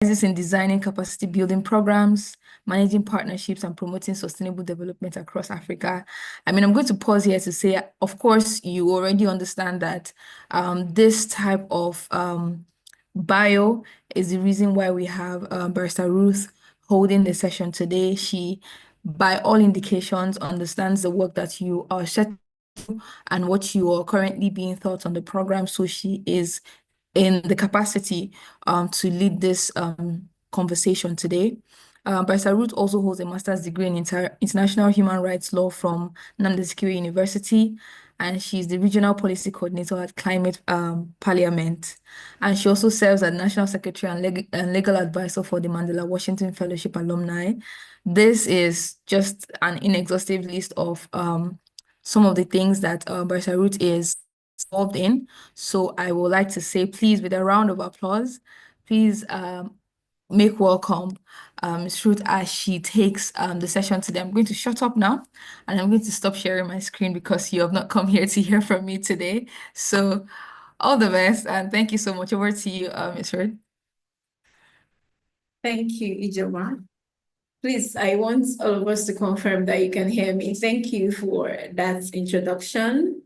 in designing capacity building programs, managing partnerships, and promoting sustainable development across Africa. I mean, I'm going to pause here to say, of course, you already understand that this type of bio is the reason why we have Barrister Ruth holding the session today. She, by all indications, understands the work that you are set and what you are currently being taught on the program. So she is in the capacity to lead this conversation today. Barrister Ruth also holds a master's degree in international human rights law from Nnamdi Azikiwe University, and she's the regional policy coordinator at Climate Parliament. And she also serves as national secretary and legal advisor for the Mandela Washington Fellowship alumni. This is just an inexhaustive list of some of the things that Barrister Ruth is involved in. So I would like to say, please, with a round of applause, please make welcome Ms. Ruth as she takes the session today. I'm going to shut up now and I'm going to stop sharing my screen because you have not come here to hear from me today. So all the best and thank you so much. Over to you, Ms. Ruth. Thank you, Ijoma. Please, I want all of us to confirm that you can hear me. Thank you for that introduction.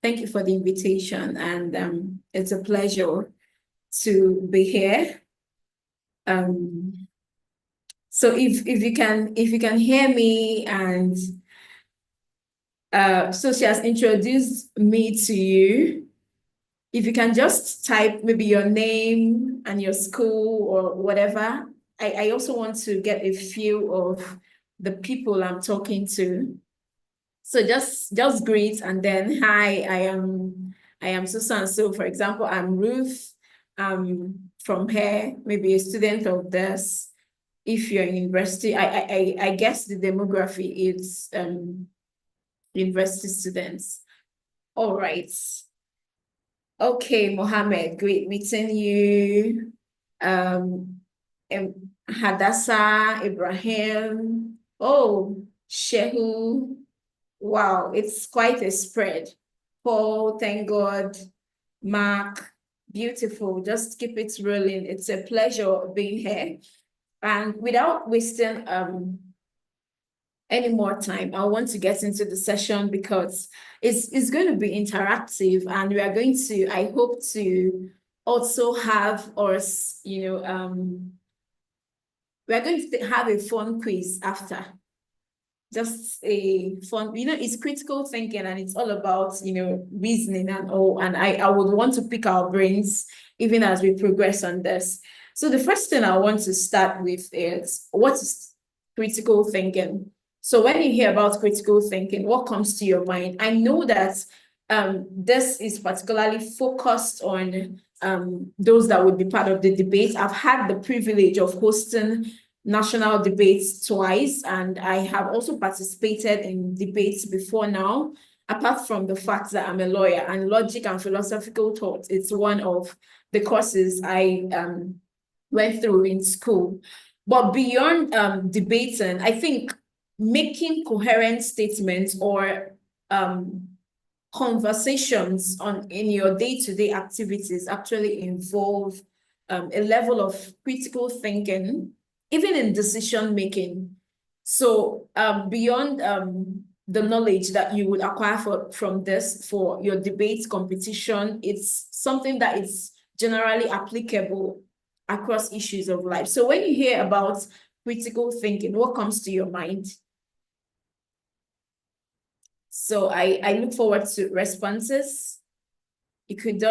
Thank you for the invitation, and it's a pleasure to be here. So if you can hear me, and so she has introduced me to you. If you can just type maybe your name and your school or whatever. I also want to get a feel of the people I'm talking to. So just greet and then hi, I am so and so. For example, I'm Ruth. From here, maybe a student of this. If you're in university, I guess the demography is university students. All right. Okay, Mohammed, great meeting you. Hadassah, Ibrahim. Oh, Shehu. Wow, it's quite a spread. Paul, thank God. Mark, beautiful. Just keep it rolling. It's a pleasure being here. And without wasting any more time, I want to get into the session because it's going to be interactive, and we are going to, I hope to also have us, we're going to have a fun quiz after. Just a fun, it's critical thinking and it's all about, reasoning and all. And I would want to pick our brains even as we progress on this. So the first thing I want to start with is, what is critical thinking? So when you hear about critical thinking, what comes to your mind? I know that this is particularly focused on those that would be part of the debate. I've had the privilege of hosting national debates twice, and I have also participated in debates before now, apart from the fact that I'm a lawyer, and logic and philosophical thought, it's one of the courses I went through in school. But beyond debating, I think making coherent statements or conversations in your day-to-day activities actually involve a level of critical thinking, even in decision making. So beyond the knowledge that you will acquire from this for your debate competition, it's something that is generally applicable across issues of life. So when you hear about critical thinking, what comes to your mind? So I look forward to responses. You could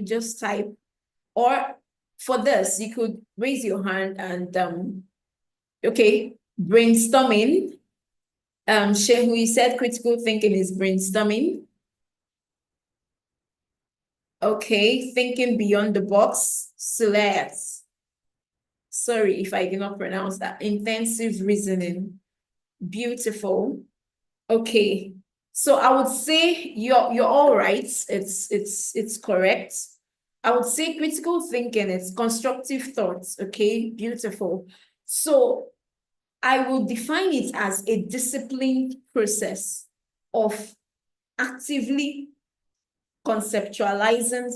just type, or for this, you could raise your hand and okay, brainstorming. Shehu said critical thinking is brainstorming. Okay, thinking beyond the box. Select. Sorry if I did not pronounce that. Intensive reasoning. Beautiful. Okay. So I would say you're all right. It's correct. I would say critical thinking is constructive thoughts. Okay, beautiful. So I would define it as a disciplined process of actively conceptualizing,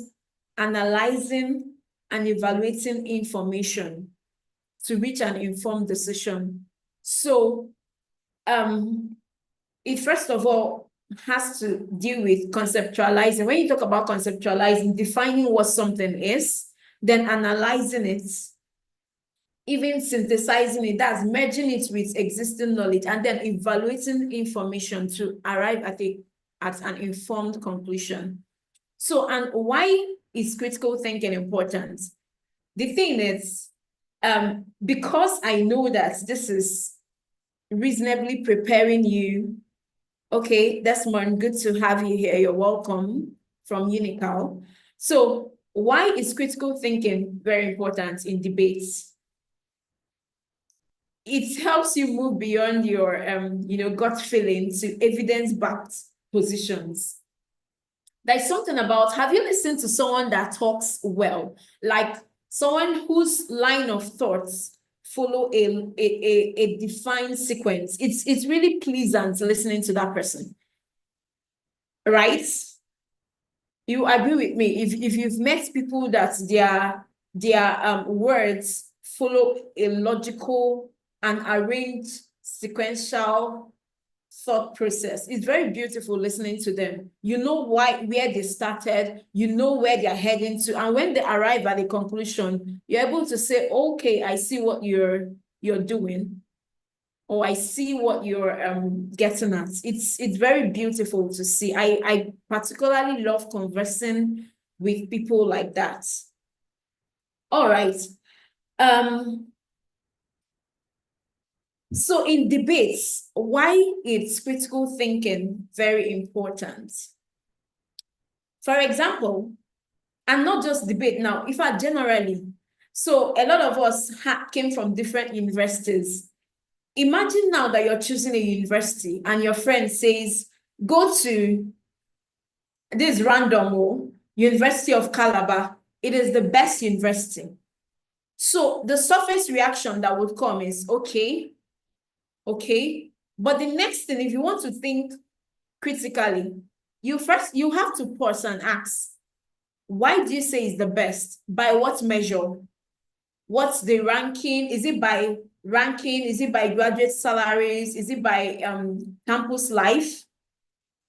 analyzing, and evaluating information to reach an informed decision. So it first of all has to deal with conceptualizing. When you talk about conceptualizing, defining what something is, then analyzing it, even synthesizing it, that's merging it with existing knowledge, and then evaluating information to arrive at an informed conclusion. So, and why is critical thinking important? The thing is, because I know that this is reasonably preparing you. Okay, Desmond, good to have you here. You're welcome from Unical. So why is critical thinking very important in debates? It helps you move beyond your gut feeling to evidence-backed positions. There's something about, have you listened to someone that talks well? Like someone whose line of thoughts follow a defined sequence. It's really pleasant listening to that person, right? You agree with me? If you've met people that their words follow a logical and arranged sequential thought process, it's very beautiful listening to them. You know where they started, you know where they're heading to, and when they arrive at a conclusion, you're able to say, okay, I see what you're doing, or I see what you're getting at. It's very beautiful to see. I particularly love conversing with people like that. All right. So in debates, why is critical thinking very important? For example, and not just debate now, in fact, generally. So a lot of us came from different universities. Imagine now that you're choosing a university and your friend says, go to this random University of Calabar. It is the best university. So the surface reaction that would come is, okay. But the next thing, if you want to think critically, you have to pause and ask, why do you say it's the best? By what measure? What's the ranking? Is it by ranking? Is it by graduate salaries? Is it by campus life?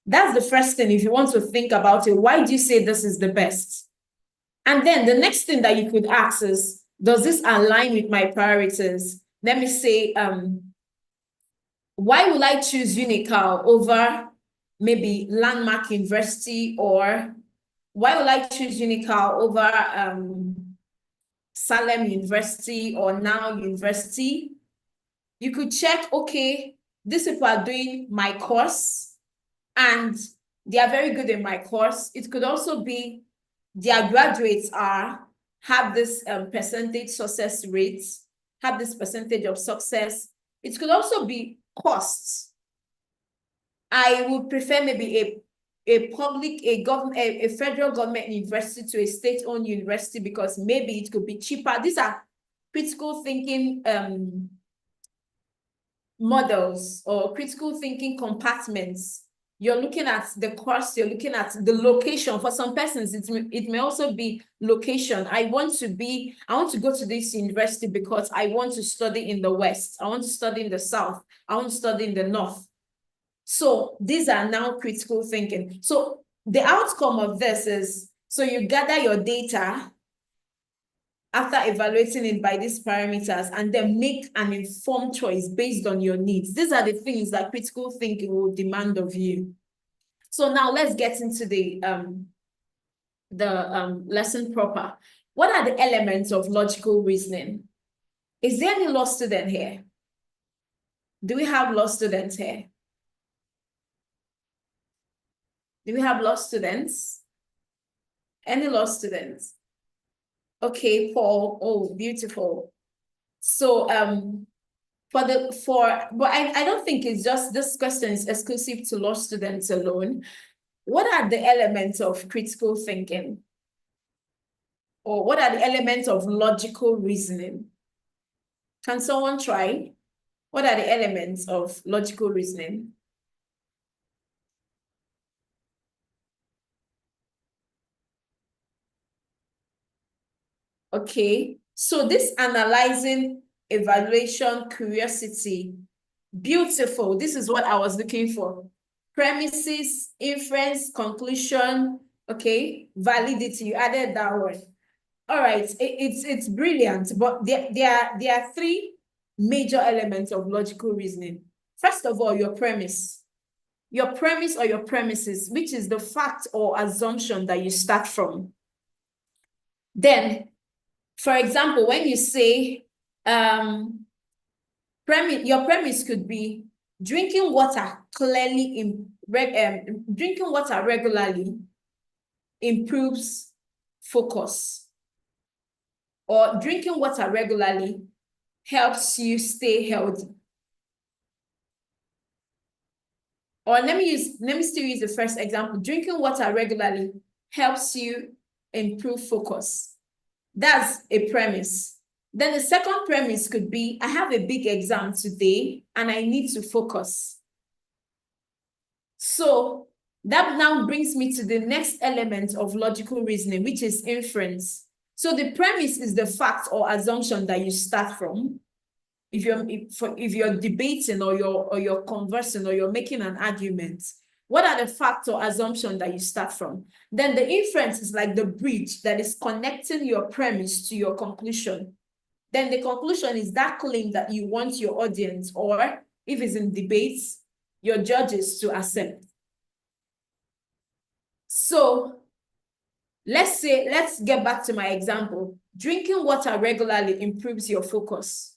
That's the first thing. If you want to think about it, why do you say this is the best? And then the next thing that you could ask is, does this align with my priorities? Let me say, why will I choose Unical over maybe Landmark University, or why will I choose Unical over Salem University or Now University? You could check, okay, these people are doing my course and they are very good in my course. It could also be their graduates have this percentage success rates, have this percentage of success. It could also be costs. I would prefer maybe a federal government university to a state-owned university because maybe it could be cheaper. These are critical thinking models or critical thinking compartments. You're looking at the cost, you're looking at the location. For some persons, it may also be location. I want to go to this university because I want to study in the West. I want to study in the South. I want to study in the North. So these are now critical thinking. So the outcome of this is, so you gather your data after evaluating it by these parameters and then make an informed choice based on your needs. These are the things that critical thinking will demand of you. So now let's get into the lesson proper. What are the elements of logical reasoning? Is there any law student here? Do we have law students here? Do we have law students? Any law students? Okay, Paul. Oh, beautiful. So but I don't think it's just this question is exclusive to law students alone. What are the elements of critical thinking? Or what are the elements of logical reasoning? Can someone try? What are the elements of logical reasoning? Okay, so this analyzing evaluation, curiosity. Beautiful. This is what I was looking for. Premises, inference, conclusion, okay, validity. You added that word. All right, it's brilliant, but there are three major elements of logical reasoning. First of all, your premise. Your premise or your premises, which is the fact or assumption that you start from. Then, for example, when you say, your premise could be drinking water drinking water regularly improves focus, or drinking water regularly helps you stay healthy. Or let me still use the first example. Drinking water regularly helps you improve focus. That's a premise. Then the second premise could be, I have a big exam today and I need to focus. So that now brings me to the next element of logical reasoning, which is inference. So the premise is the fact or assumption that you start from. If you're debating or you're conversing or you're making an argument, what are the facts or assumptions that you start from? Then the inference is like the bridge that is connecting your premise to your conclusion. Then the conclusion is that claim that you want your audience, or if it's in debates, your judges to accept. So let's get back to my example. Drinking water regularly improves your focus.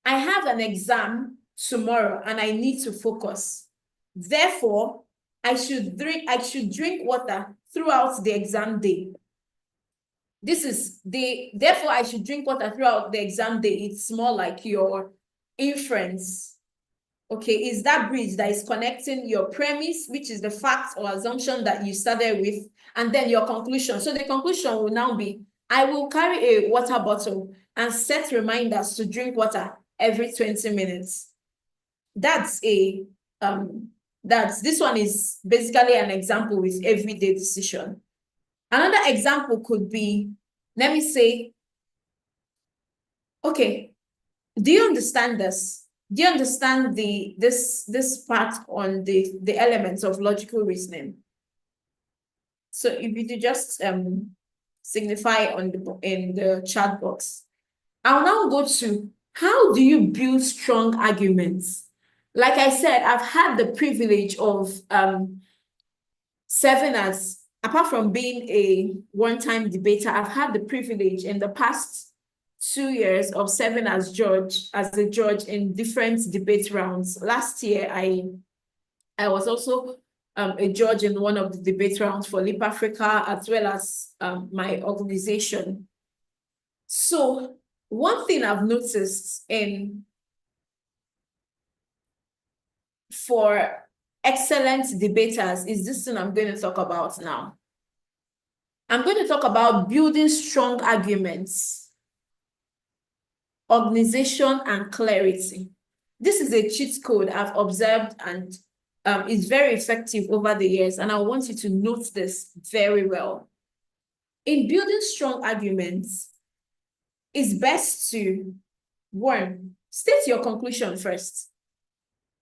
I have an exam tomorrow and I need to focus. Therefore, I should drink water throughout the exam day. Therefore I should drink water throughout the exam day. It's more like your inference. Okay, is that bridge that is connecting your premise, which is the fact or assumption that you started with, and then your conclusion. So the conclusion will now be, I will carry a water bottle and set reminders to drink water every 20 minutes. This one is basically an example with everyday decision. Another example could be, let me say, okay, do you understand this? Do you understand this part on the elements of logical reasoning? So if you just signify in the chat box. I'll now go to, how do you build strong arguments? Like I said, I've had the privilege of serving as, apart from being a one-time debater, I've had the privilege in the past 2 years of serving as a judge in different debate rounds. Last year, I was also a judge in one of the debate rounds for Leap Africa, as well as my organization. So one thing I've noticed for excellent debaters is this thing I'm going to talk about now. I'm going to talk about building strong arguments, organization, and clarity. This is a cheat code I've observed and is very effective over the years, and I want you to note this very well. In building strong arguments, it's best to, one, state your conclusion first.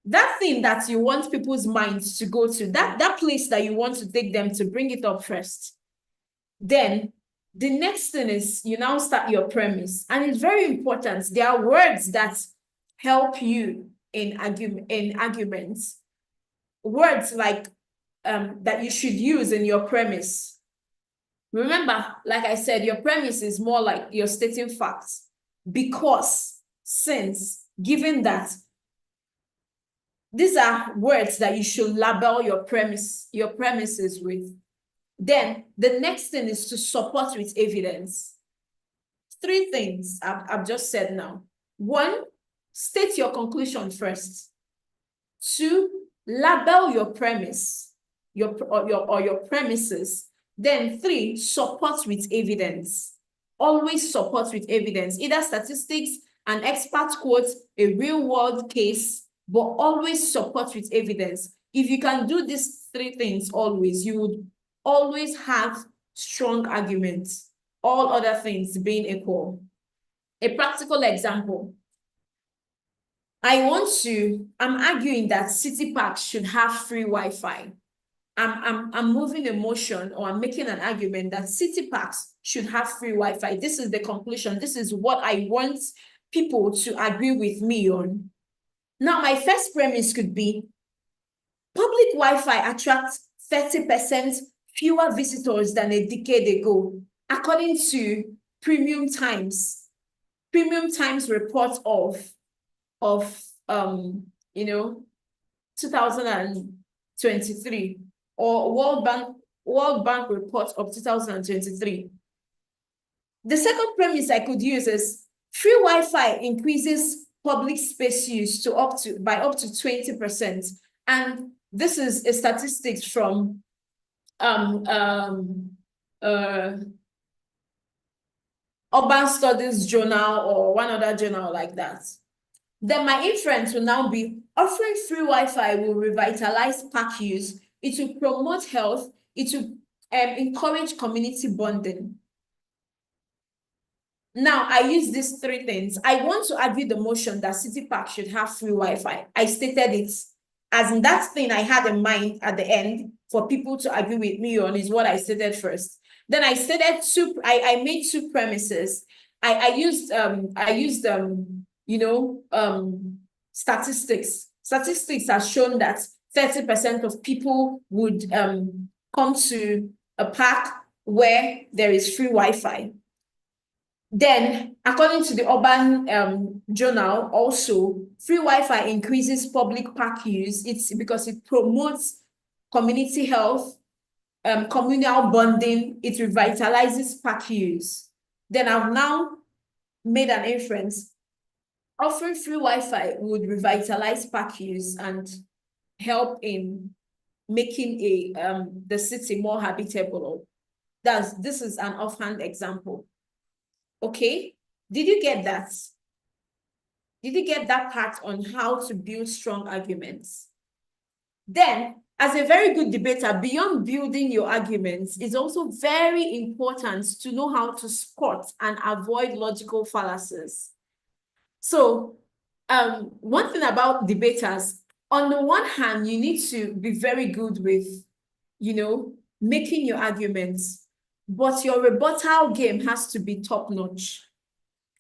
That thing that you want people's minds to go to, that place that you want to take them to, bring it up first. Then the next thing is you now start your premise. And it's very important. There are words that help you in arguments. Words like that you should use in your premise. Remember, like I said, your premise is more like you're stating facts. Because, since, given that, these are words that you should label your premises with. Then the next thing is to support with evidence. 3 things I've just said now. 1, state your conclusion first. 2, label your premise, your premises. Then 3, support with evidence. Always support with evidence, either statistics, an expert quote, a real world case, but always support with evidence. If you can do these 3 things always, you would always have strong arguments, all other things being equal. A practical example. I'm arguing that city parks should have free Wi-Fi. I'm moving a motion, or I'm making an argument that city parks should have free Wi-Fi. This is the conclusion. This is what I want people to agree with me on. Now, my first premise could be public Wi-Fi attracts 30% fewer visitors than a decade ago, according to Premium Times. Premium Times report of 2023, or World Bank report of 2023. The second premise I could use is free Wi-Fi increases public space use by up to 20%. And this is a statistics from Urban Studies Journal, or one other journal like that. Then my inference will now be offering free Wi-Fi will revitalize park use. It will promote health. It will encourage community bonding. Now, I use these three things. I want to argue the motion that city park should have free Wi-Fi. I stated it as in that thing I had in mind at the end for people to agree with me on is what I stated first. Then I stated I made two premises. I used statistics. Statistics have shown that 30% of people would come to a park where there is free Wi-Fi. Then, according to the Urban Journal, also, free Wi-Fi increases public park use. It's because it promotes community health, communal bonding. It revitalizes park use. Then I've now made an inference. Offering free Wi-Fi would revitalize park use and help in making the city more habitable. This is an offhand example. Okay, did you get that? Did you get that part on how to build strong arguments? Then, as a very good debater, beyond building your arguments, it's also very important to know how to spot and avoid logical fallacies. So, one thing about debaters, on the one hand, you need to be very good with, making your arguments, but your rebuttal game has to be top-notch.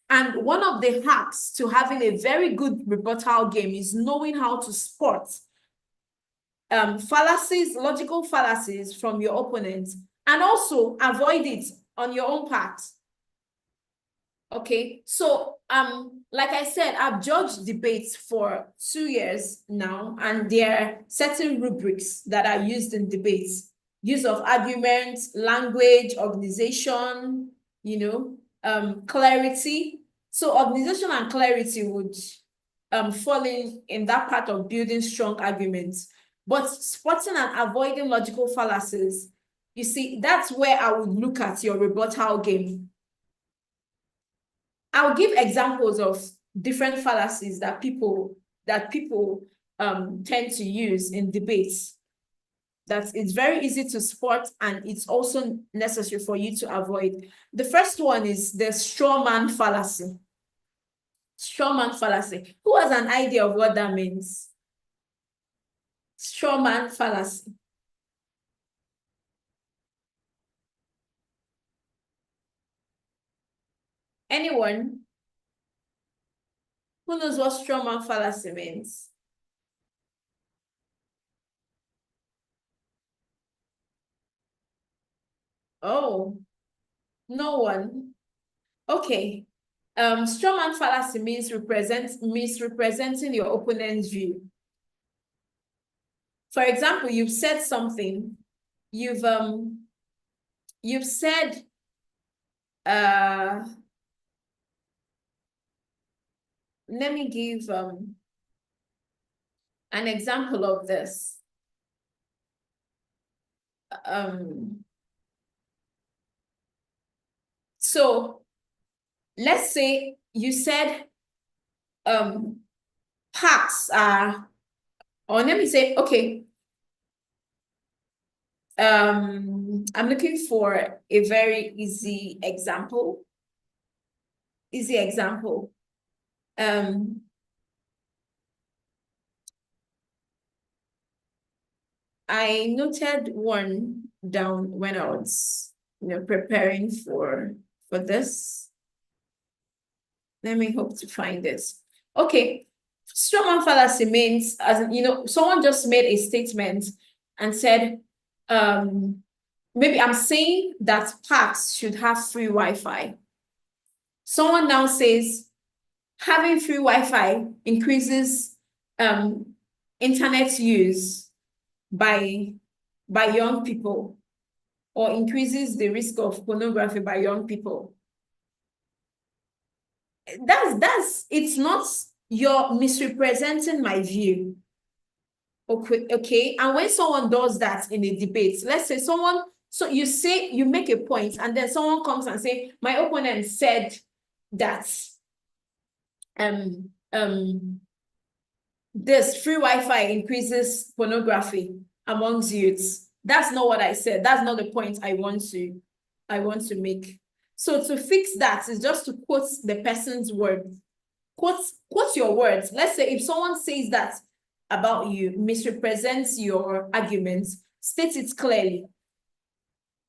And one of the hacks to having a very good rebuttal game is knowing how to spot fallacies, logical fallacies from your opponent, and also avoid it on your own part. Okay, so like I said, I've judged debates for 2 years now, and there are certain rubrics that are used in debates. Use of arguments, language, organization, clarity. So organization and clarity would fall in that part of building strong arguments. But spotting and avoiding logical fallacies, you see, that's where I would look at your rebuttal game. I'll give examples of different fallacies that people tend to use in debates. That it's very easy to spot, and it's also necessary for you to avoid. The first one is the straw man fallacy. Straw man fallacy. Who has an idea of what that means? Straw man fallacy. Anyone? Who knows what straw man fallacy means? Oh, no one. Okay. Straw man fallacy means misrepresenting your opponent's view. For example, you've said something. You've said let me give an example of this. So let's say you said parks are, or let me say, okay, I'm looking for a very easy example. I noted one down when I was, preparing for this. Let me hope to find this. Okay. Strawman fallacy means, someone just made a statement and said, maybe I'm saying that parks should have free Wi-Fi. Someone now says having free Wi-Fi increases internet use by young people, or increases the risk of pornography by young people. It's not, you're misrepresenting my view. Okay. And when someone does that in a debate, let's say someone, so you make a point, and then someone comes and say, my opponent said that this free Wi-Fi increases pornography amongst youths. That's not what I said. That's not the point I want to make. So to fix that is just to quote the person's words. Quote your words. Let's say if someone says that about you, misrepresents your arguments, state it clearly.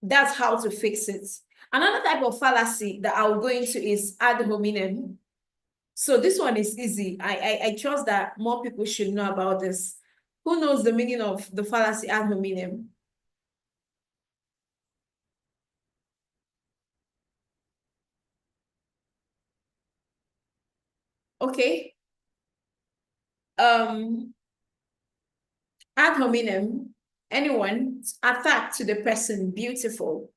That's how to fix it. Another type of fallacy that I'll go into is ad hominem. So this one is easy. I trust that more people should know about this. Who knows the meaning of the fallacy ad hominem? Okay. Ad hominem, anyone, attack to the person, beautiful.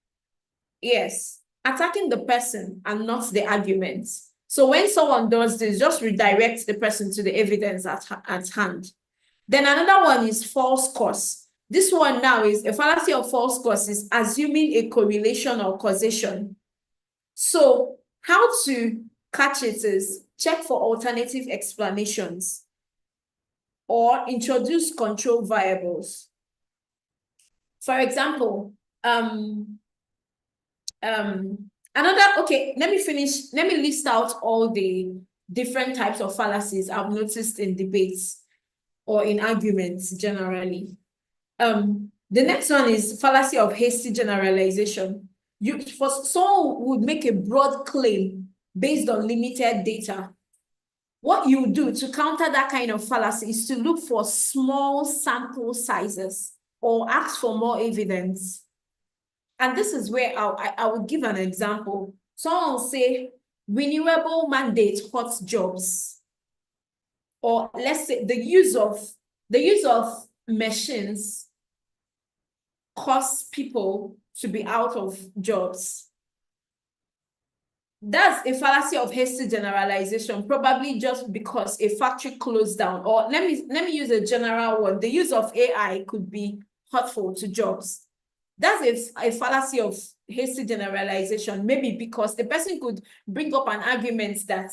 Yes, attacking the person and not the argument. So when someone does this, just redirect the person to the evidence at hand. Then another one is false cause. This one now is a fallacy of false cause, is assuming a correlation or causation. So how to catch it is check for alternative explanations or introduce control variables. For example, okay, let me list out all the different types of fallacies I've noticed in debates or in arguments generally. The next one is fallacy of hasty generalization. Someone would make a broad claim based on limited data. What you do to counter that kind of fallacy is to look for small sample sizes or ask for more evidence. And this is where I would give an example. Someone will say, renewable mandate hurts jobs. Or let's say the use of machines cause people to be out of jobs. That's a fallacy of hasty generalization, probably just because a factory closed down. Or let me use a general one. The use of AI could be hurtful to jobs. That's a fallacy of hasty generalization, maybe because the person could bring up an argument that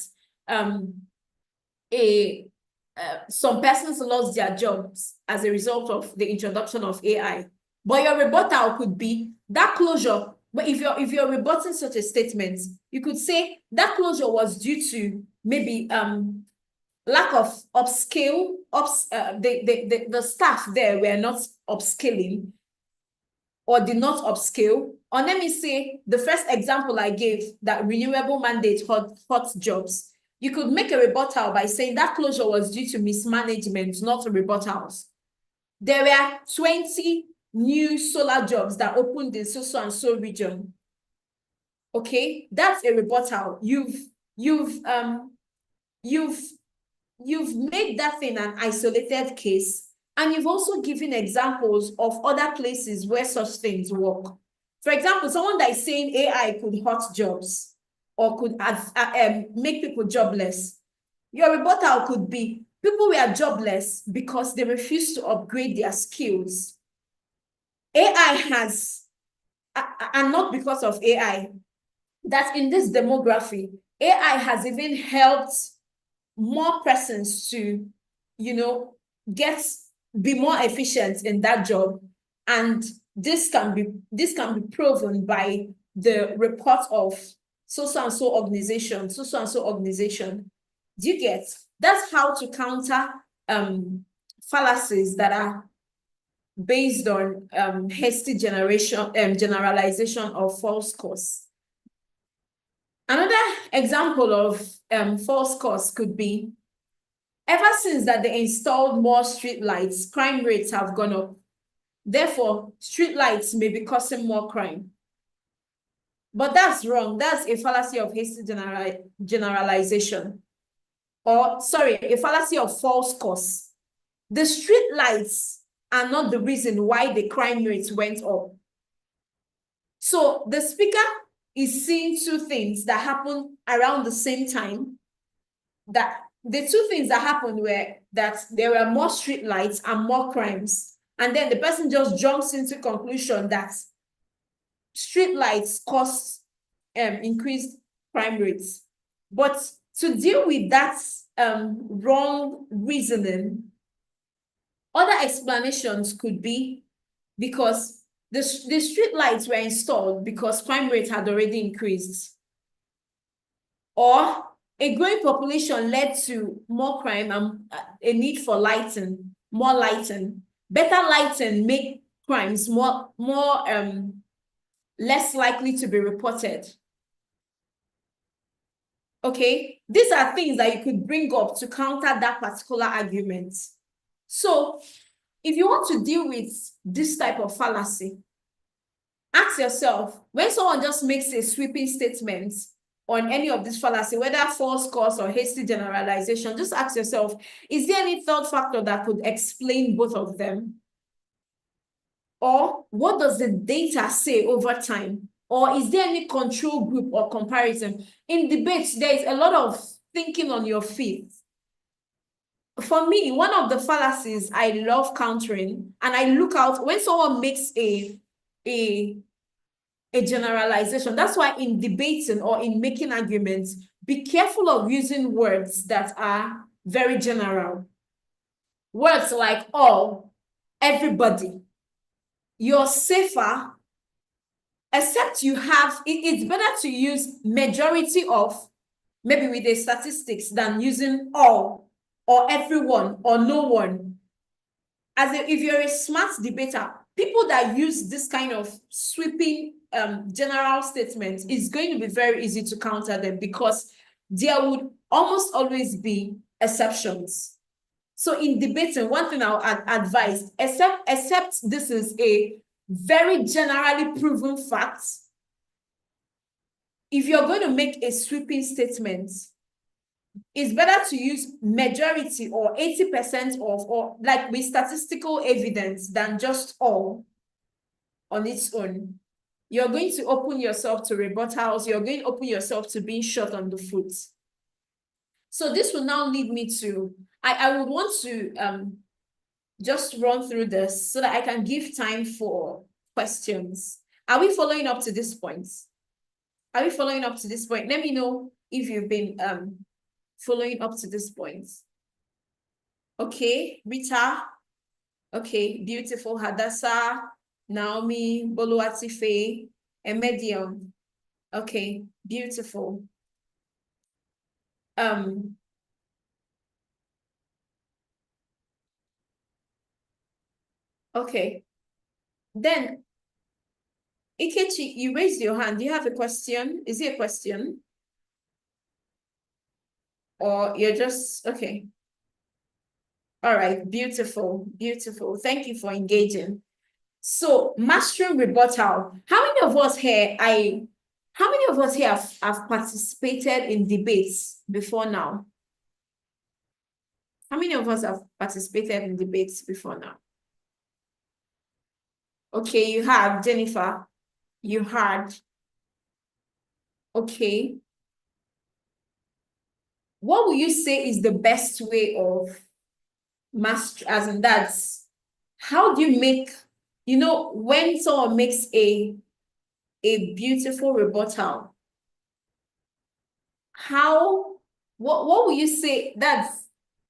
some persons lost their jobs as a result of the introduction of AI. But your rebuttal could be that closure. But if you're rebutting such a statement, you could say that closure was due to maybe lack of upskill. The staff there were not upskilling or did not upskill. Or let me say the first example I gave, that renewable mandate hot jobs. You could make a rebuttal by saying that closure was due to mismanagement, not rebuttals. There were 20 new solar jobs that opened in so and so region. Okay, that's a rebuttal. You've made that thing an isolated case, and you've also given examples of other places where such things work. For example, someone that is saying AI could hurt jobs or could make people jobless. Your rebuttal could be people were jobless because they refused to upgrade their skills. AI has, and not because of AI, that in this demography, AI has even helped more persons to, be more efficient in that job. And this can be proven by the report of so and so organization. Do you get? That's how to counter fallacies that are based on hasty generalization of false cause. Another example of false cause could be, ever since that they installed more street lights, crime rates have gone up. Therefore, street lights may be causing more crime. But that's wrong. That's a fallacy of hasty generalization. Or, sorry, a fallacy of false cause. The street lights are not the reason why the crime rates went up. So the speaker is seeing two things that happen around the same time. That the two things that happened were that there were more street lights and more crimes. And then the person just jumps into conclusion that street lights cause increased crime rates. But to deal with that wrong reasoning, other explanations could be because the street lights were installed because crime rate had already increased. Or a growing population led to more crime and a need for lighting, more lighting. Better lighting make crimes less likely to be reported. Okay, these are things that you could bring up to counter that particular argument. So if you want to deal with this type of fallacy, ask yourself, when someone just makes a sweeping statement on any of this fallacy, whether false cause or hasty generalization, just ask yourself, is there any third factor that could explain both of them? Or what does the data say over time? Or is there any control group or comparison? In debates, there is a lot of thinking on your feet. For me, one of the fallacies I love countering, and I look out when someone makes a generalization. That's why in debating or in making arguments, be careful of using words that are very general. Words like all, everybody. You're safer, except you have, it's better to use majority of, maybe with the statistics, than using all or everyone or no one. If you're a smart debater, people that use this kind of sweeping general statements, is going to be very easy to counter them because there would almost always be exceptions. So in debating, one thing I'll advise, except this is a very generally proven fact, if you're going to make a sweeping statement, it's better to use majority or 80% of, or like with statistical evidence, than just all on its own. You're going to open yourself to rebuttals. You're going to open yourself to being shot on the foot. So this will now lead me to, I would want to just run through this so that I can give time for questions. Are we following up to this point? Are we following up to this point? Let me know if you've been following up to this point. Okay, Rita. Okay, beautiful. Hadassah, Naomi, Boluatife, a medium. Okay, beautiful. Okay. Then, Ikechi, you raised your hand. Do you have a question? Is it a question? Or you're just, okay. All right, beautiful, beautiful. Thank you for engaging. So, mastering rebuttal. How many of us here, have participated in debates before now? How many of us have participated in debates before now? Okay, you have, Jennifer. You had. Okay. What will you say is the best way of master, as in that's, how do you make, when someone makes a beautiful rebuttal, what will you say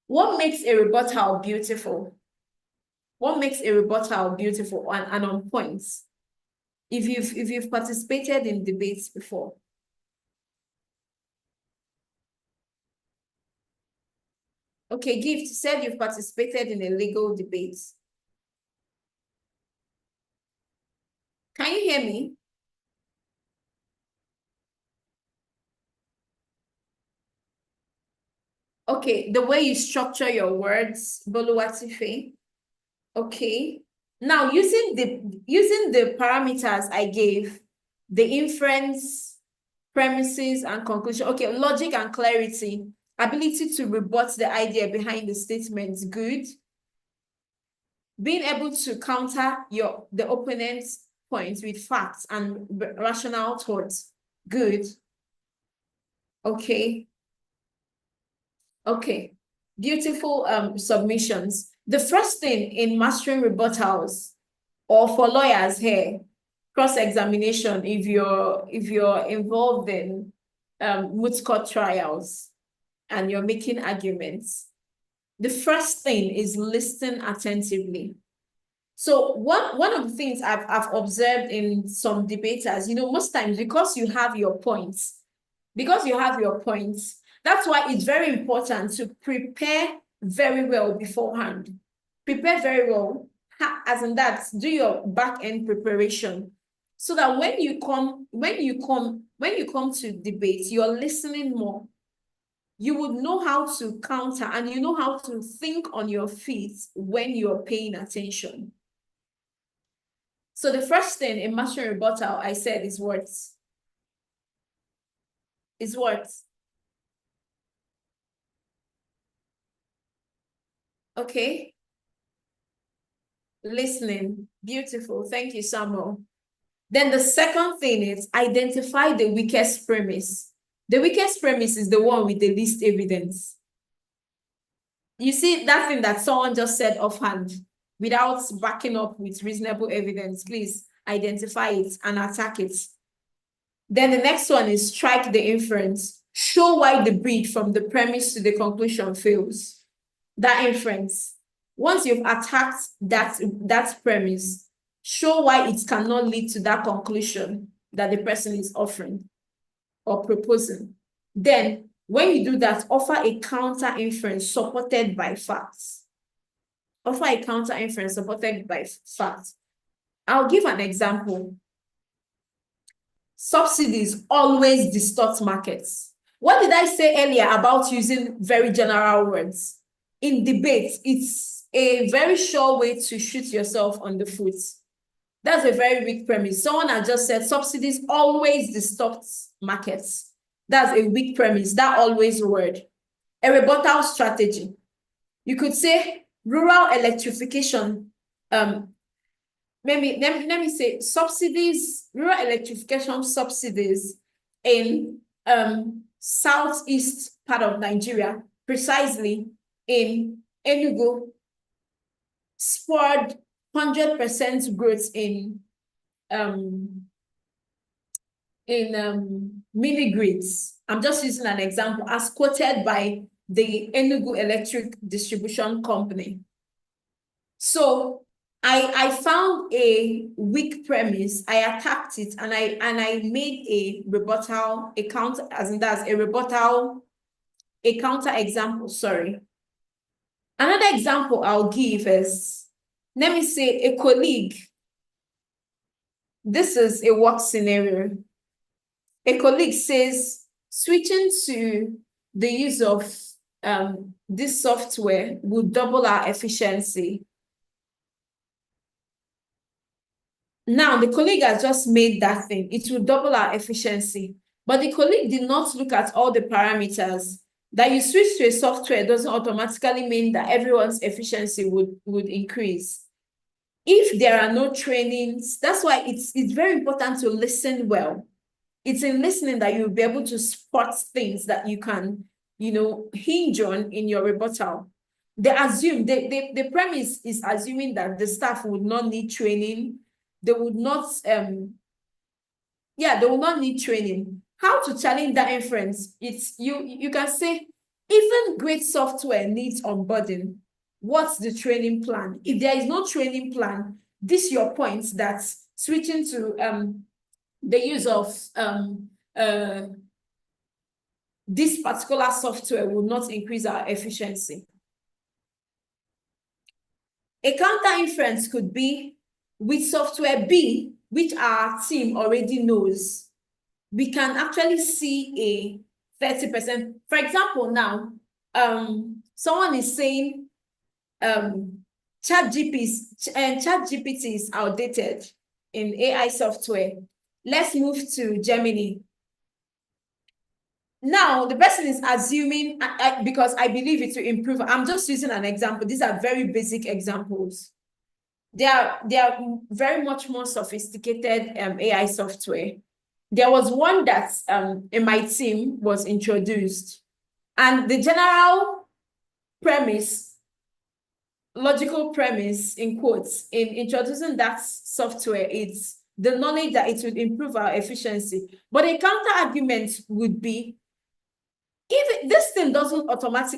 what makes a rebuttal beautiful? What makes a rebuttal beautiful and on point? If you've participated in debates before. Okay, Gift said you've participated in a legal debate. Can you hear me? Okay, the way you structure your words, Boluwatife. Okay. Now using the parameters I gave, the inference, premises, and conclusion. Okay, logic and clarity, ability to rebut the idea behind the statement, good. Being able to counter the opponent's points with facts and rational thoughts, good. Okay. Okay. Beautiful submissions. The first thing in mastering rebuttals, or for lawyers here, cross-examination, if you're involved in moot court trials and you're making arguments, the first thing is listen attentively. So one of the things I've observed in some debaters, most times because you have your points, that's why it's very important to prepare very well beforehand. Prepare very well, as in that, do your back end preparation, so that when you come to debate, you're listening more. You would know how to counter, and you know how to think on your feet when you're paying attention. So the first thing in mastering rebuttal, I said, is words. Is words. Okay. Listening. Beautiful. Thank you, Samuel. Then the second thing is identify the weakest premise. The weakest premise is the one with the least evidence. You see that thing that someone just said offhand without backing up with reasonable evidence, please identify it and attack it. Then the next one is strike the inference. Show why the bridge from the premise to the conclusion fails. That inference. Once you've attacked that premise, show why it cannot lead to that conclusion that the person is offering or proposing. Then, when you do that, offer a counter inference supported by facts. Offer a counter inference supported by facts. I'll give an example. Subsidies always distort markets. What did I say earlier about using very general words? In debate, it's a very sure way to shoot yourself on the foot. That's a very weak premise. Someone has just said subsidies always distort markets. That's a weak premise, that always word. A rebuttal strategy. You could say rural electrification. Maybe let me say subsidies, rural electrification subsidies in southeast part of Nigeria, precisely in Enugu, spurred 100% growth in mini grids. I'm just using an example as quoted by the Enugu Electric Distribution Company. So I found a weak premise, I attacked it, and I made a rebuttal, a counter, as in that's a rebuttal, a counter example, sorry. Another example I'll give is, let me say a colleague. This is a work scenario. A colleague says, switching to the use of this software will double our efficiency. Now, the colleague has just made that thing. It will double our efficiency. But the colleague did not look at all the parameters. That you switch to a software doesn't automatically mean that everyone's efficiency would increase. If there are no trainings, that's why it's very important to listen well. It's in listening that you'll be able to spot things that you can, hinge on in your rebuttal. The premise is assuming that the staff would not need training. They would not, they will not need training. How to challenge that inference? It's you can say, even great software needs onboarding. What's the training plan? If there is no training plan, this is your point that switching to the use of this particular software will not increase our efficiency. A counter inference could be, with software B, which our team already knows, we can actually see a 30%. For example, now, someone is saying ChatGPT is outdated in AI software. Let's move to Gemini. Now, the person is assuming, because I believe it will improve. I'm just using an example. These are very basic examples. They are very much more sophisticated AI software. There was one that in my team was introduced, and the general premise, logical premise in quotes, in introducing that software is the knowledge that it would improve our efficiency. But a counter argument would be, if this thing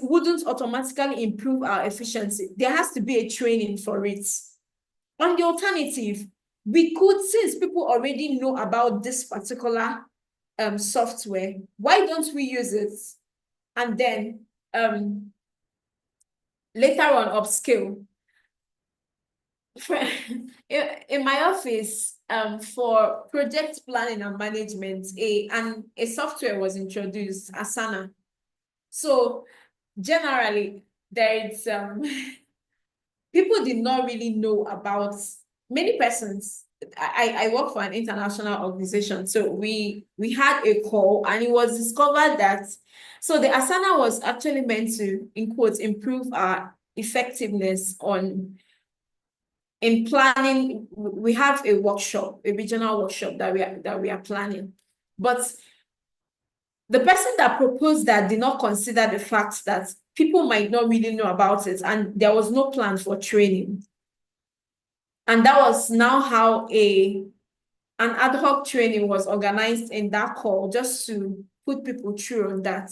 wouldn't automatically improve our efficiency, there has to be a training for it. On the alternative, we could, since people already know about this particular software, why don't we use it and then later on upskill? In my office, for project planning and management, a software was introduced, Asana. So generally, there is people did not really know about, many persons. I work for an international organization, so we had a call, and it was discovered that, so the Asana was actually meant to, in quotes, improve our effectiveness in planning. We have a workshop, a regional workshop that we are planning, but the person that proposed that did not consider the fact that people might not really know about it, and there was no plan for training. And that was now how an ad hoc training was organized in that call, just to put people through on that.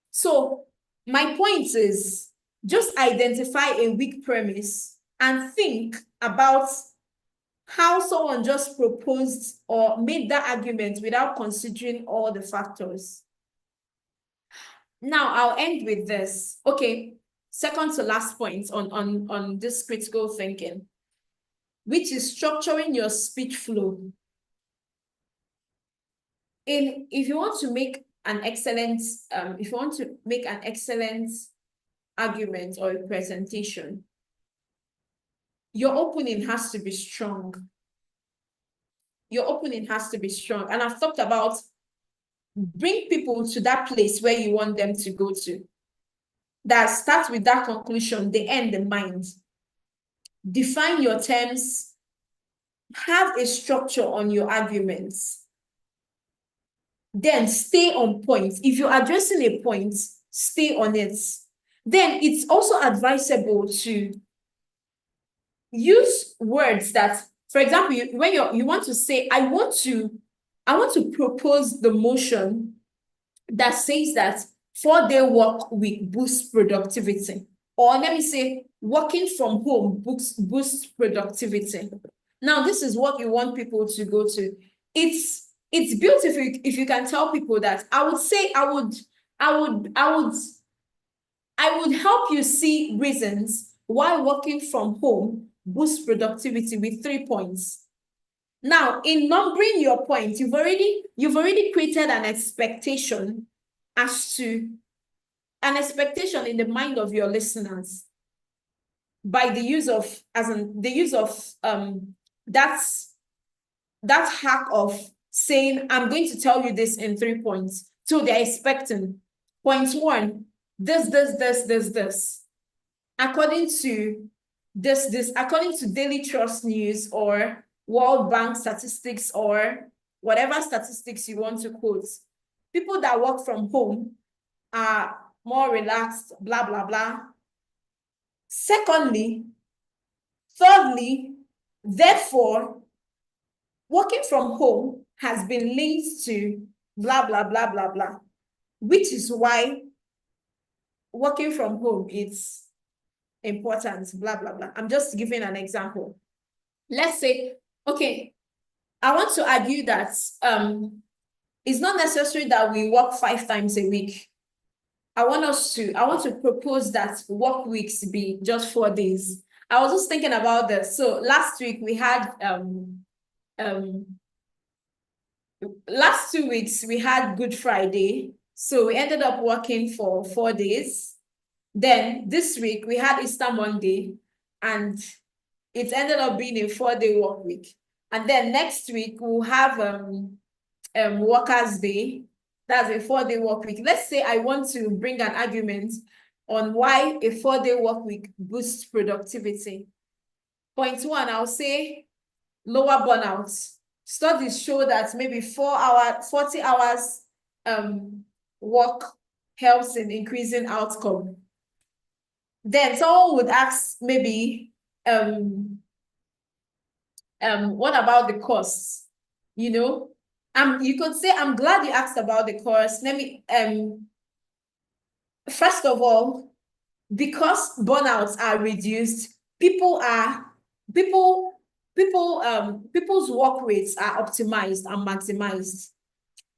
So my point is, just identify a weak premise and think about how someone just proposed or made that argument without considering all the factors. Now, I'll end with this. Okay, second to last point on this critical thinking, which is structuring your speech flow. If you want to make an excellent, argument or a presentation, your opening has to be strong. Your opening has to be strong. And I've talked about, bring people to that place where you want them to go to. That starts with that conclusion, the end in mind. Define your terms. Have a structure on your arguments. Then stay on point. If you're addressing a point, stay on it. Then it's also advisable to use words that, for example, when you want to say, I want to propose the motion that says that 4-day work week boosts productivity. Or let me say, working from home boosts productivity. Now, this is what you want people to go to. It's beautiful if you can tell people that. I would help you see reasons why working from home boosts productivity with 3 points. Now, in numbering your points, you've already created an expectation in the mind of your listeners by the use of that hack of saying, I'm going to tell you this in 3 points. So they're expecting point 1, this. According to according to Daily Trust News or World Bank statistics or whatever statistics you want to quote, people that work from home are more relaxed, blah, blah, blah. Thirdly, therefore, working from home has been linked to blah, blah, blah, blah, blah, which is why working from home is important, blah, blah, blah. I'm just giving an example. Let's say, okay, I want to argue that it's not necessary that we work 5 times a week. I want to propose that work weeks be just 4 days. I was just thinking about this. So last week we had last 2 weeks we had Good Friday, so we ended up working for 4 days. Then this week we had Easter Monday, and it ended up being a 4-day work week. And then next week we'll have Workers' Day. That's a 4-day work week. Let's say I want to bring an argument on why a 4-day work week boosts productivity. Point one, I'll say lower burnout. Studies show that maybe 40 hours work helps in increasing outcome. Then someone would ask maybe, what about the costs? You could say, I'm glad you asked about the cost. Let me, first of all, because burnouts are reduced, people's work rates are optimized and maximized.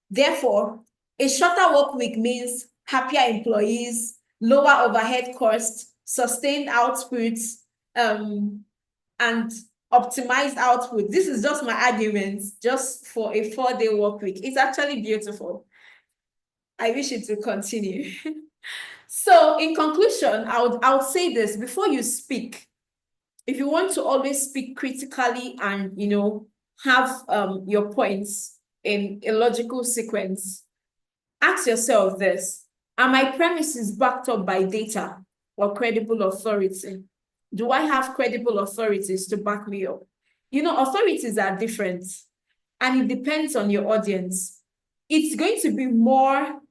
Therefore, a shorter work week means happier employees, lower overhead costs, sustained output, and optimized output. This is just my argument, just for a 4-day work week. It's actually beautiful. I wish it would continue. So in conclusion, I would say this: before you speak, if you want to always speak critically and have your points in a logical sequence, ask yourself this: are my premises backed up by data or credible authority? Do I have credible authorities to back me up? Authorities are different, and it depends on your audience. It's going to be more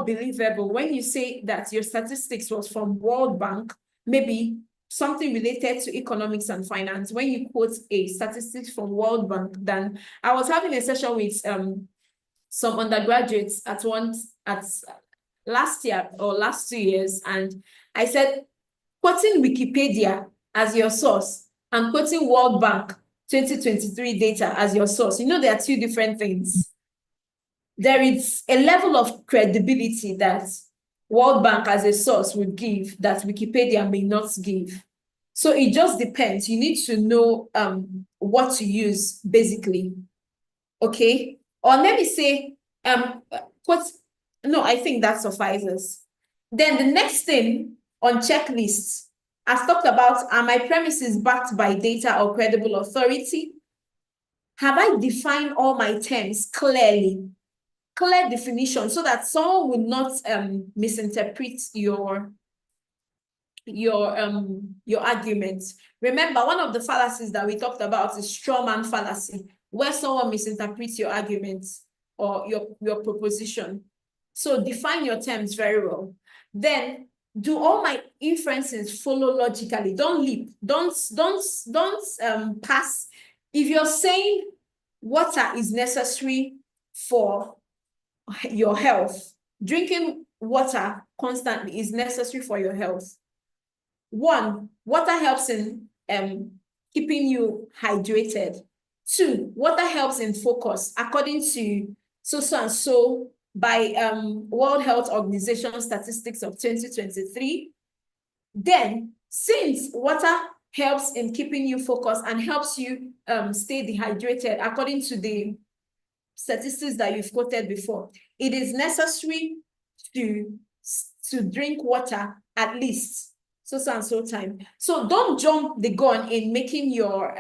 believable when you say that your statistics was from World Bank, maybe something related to economics and finance. When you quote a statistics from World Bank, then I was having a session with some undergraduates at last year or last 2 years, and I said, quoting Wikipedia as your source and quoting World Bank 2023 data as your source, there are two different things. There is a level of credibility that World Bank as a source would give that Wikipedia may not give. So it just depends. You need to know what to use, basically. Okay? Or let me say, no, I think that suffices. Then the next thing on checklists, as talked about, are my premises backed by data or credible authority? Have I defined all my terms clearly? Clear definition, so that someone will not misinterpret your arguments. Remember, one of the fallacies that we talked about is straw man fallacy, where someone misinterprets your arguments or your proposition. So define your terms very well. Then, do all my inferences follow logically? Don't leap. Don't pass. If you're saying water is necessary for your health, drinking water constantly is necessary for your health. One, water helps in keeping you hydrated. Two, water helps in focus, according to so and so by World Health Organization statistics of 2023. Then, since water helps in keeping you focused and helps you stay dehydrated, according to the statistics that you've quoted before, it is necessary to drink water at least so and so time. So don't jump the gun in making your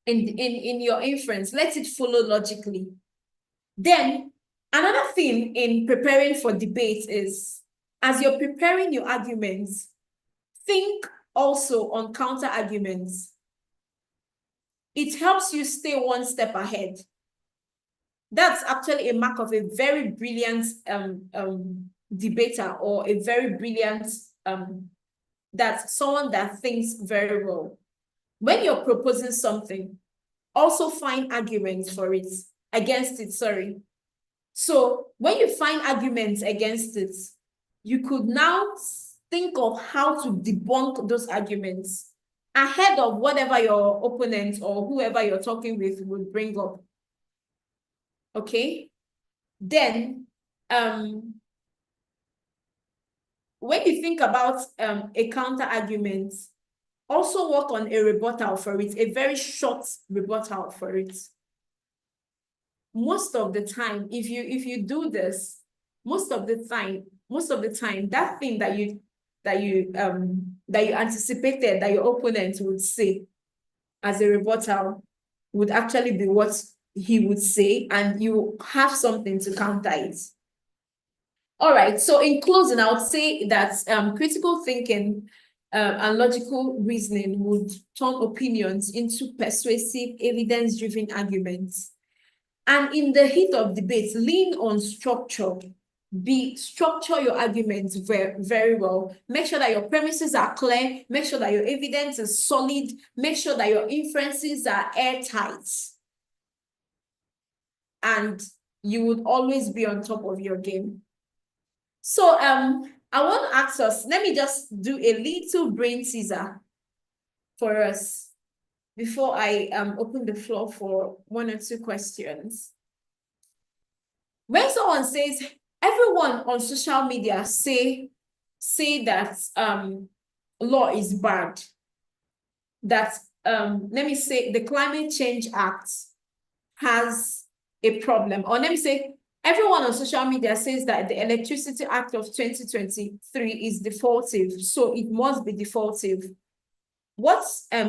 in your inference. Let it follow logically. Then another thing in preparing for debate is, as you're preparing your arguments, think also on counter arguments. It helps you stay one step ahead. That's actually a mark of a very brilliant debater, or a very brilliant that's someone that thinks very well. When you're proposing something, also find arguments for it, against it, sorry. So when you find arguments against it, you could now think of how to debunk those arguments ahead of whatever your opponent or whoever you're talking with would bring up. Okay? Then, when you think about a counter argument, Also work on a rebuttal for it, a very short rebuttal for it. Most of the time, if you do this, most of the time, that thing that you anticipated that your opponent would say as a rebuttal would actually be what he would say, and you have something to counter it. All right, so in closing, I would say that critical thinking and logical reasoning would turn opinions into persuasive, evidence-driven arguments. And in the heat of debate, lean on structure. Structure your arguments very, very well. Make sure that your premises are clear. Make sure that your evidence is solid. Make sure that your inferences are airtight. And you would always be on top of your game. So I want to ask us, let me just do a little brain teaser for us before I open the floor for 1 or 2 questions. When someone says, everyone on social media say that law is bad, that let me say the Climate Change Act has a problem, or let me say everyone on social media says that the Electricity Act of 2023 is defaultive, so it must be defaultive. What